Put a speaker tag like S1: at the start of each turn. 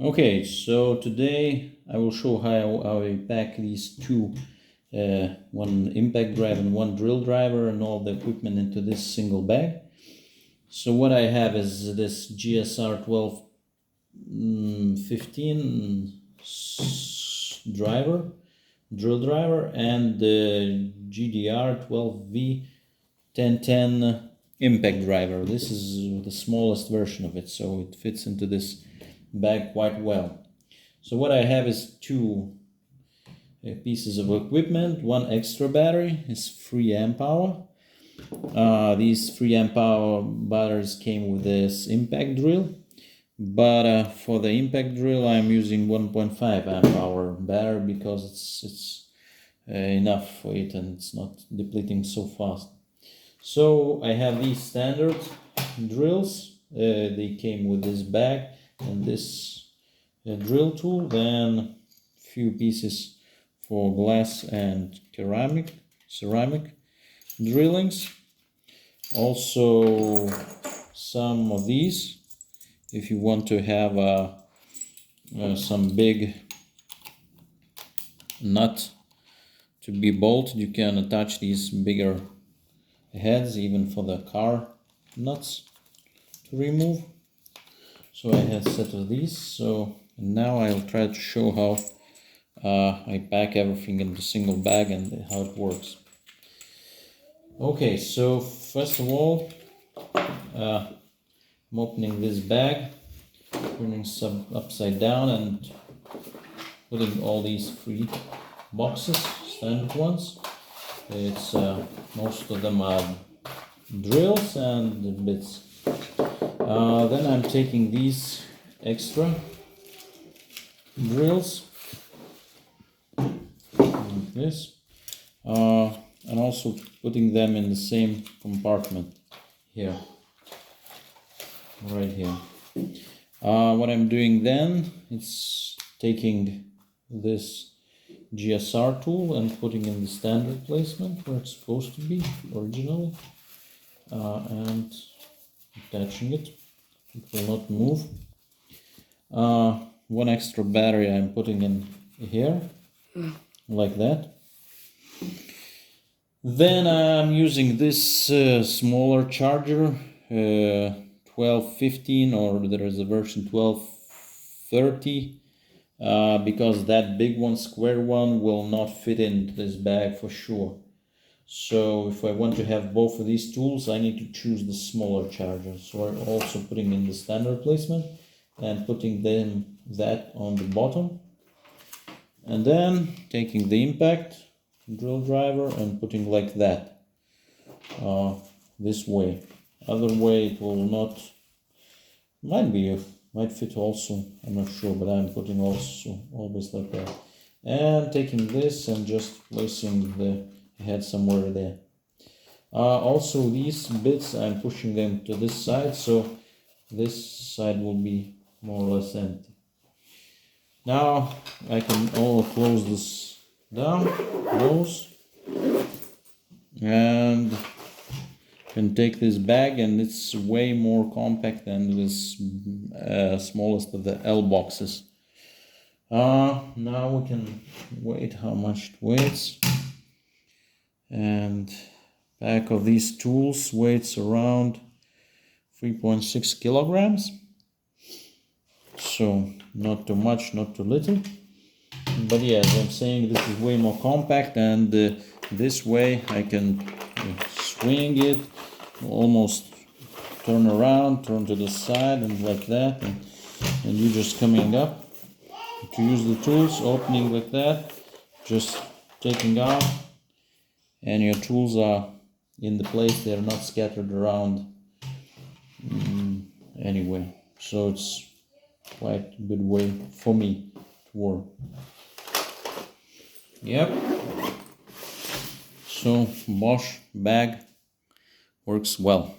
S1: Okay, so today I will show how I pack these two, one impact drive and one drill driver and all the equipment into this single bag. So what I have is this GSR 1215 drill driver, and the GDR 12V 1010 impact driver. This is the smallest version of it, so it fits into this bag quite well. So what I have is two pieces of equipment. One extra battery is 3 amp hour. These 3 amp hour batteries came with this impact drill, but for the impact drill I'm using 1.5 amp hour battery because it's enough for it and it's not depleting so fast. So I have these standard drills. They came with this bag and this drill tool, then few pieces for glass and ceramic drillings. Also some of these, if you want to have some big nut to be bolted, you can attach these bigger heads even for the car nuts to remove. So I have a set of these. So now I'll try to show how I pack everything in the single bag and how it works. Okay, so first of all, I'm opening this bag, turning some upside down and putting all these 3 boxes, standard ones. It's most of them are drills and bits. Then I'm taking these extra drills like this, and also putting them in the same compartment here, right here. What I'm doing then is taking this GSR tool and putting in the standard placement where it's supposed to be originally, and attaching it. It will not move. One extra battery I'm putting in here, like that. Then I'm using this smaller charger, 1215, or there is a version 1230, because that big one, square one, will not fit into this bag for sure. So if I want to have both of these tools, I need to choose the smaller charger. So I'm also putting in the standard placement and putting that on the bottom, and then taking the impact drill driver and putting like that, this way. Other way it will not, might fit also, I'm not sure, but I'm putting also always like that. And taking this and just placing the head somewhere there. Also these bits I'm pushing them to this side, so this side will be more or less empty. Now I can close this down, and can take this bag, and it's way more compact than this smallest of the L boxes. Now we can weigh how much it weighs, and pack of these tools weighs around 3.6 kilograms. So not too much, not too little, but yeah, as I'm saying, this is way more compact, and this way I can swing it, almost turn around, turn to the side, and like that, and you just coming up to use the tools, opening like that, just taking out, and your tools are in the place, they're not scattered around anyway. So it's quite a good way for me to work. Yep. So Bosch bag works well.